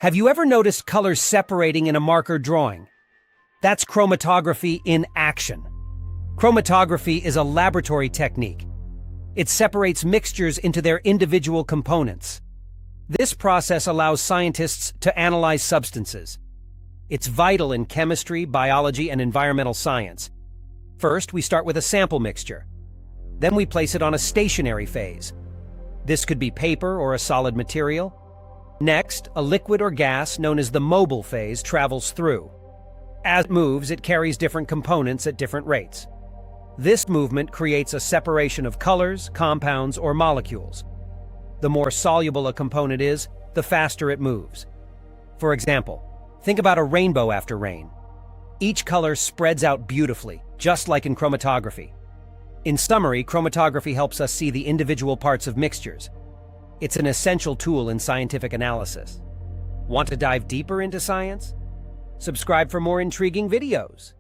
Have you ever noticed colors separating in a marker drawing? That's chromatography in action. Chromatography is a laboratory technique. It separates mixtures into their individual components. This process allows scientists to analyze substances. It's vital in chemistry, biology, and environmental science. First, we start with a sample mixture. Then we place it on a stationary phase. This could be paper or a solid material. Next, a liquid or gas known as the mobile phase travels through. As it moves, it carries different components at different rates. This movement creates a separation of colors, compounds, or molecules. The more soluble a component is, the faster it moves. For example, think about a rainbow after rain. Each color spreads out beautifully, just like in chromatography. In summary, chromatography helps us see the individual parts of mixtures. It's an essential tool in scientific analysis. Want to dive deeper into science? Subscribe for more intriguing videos.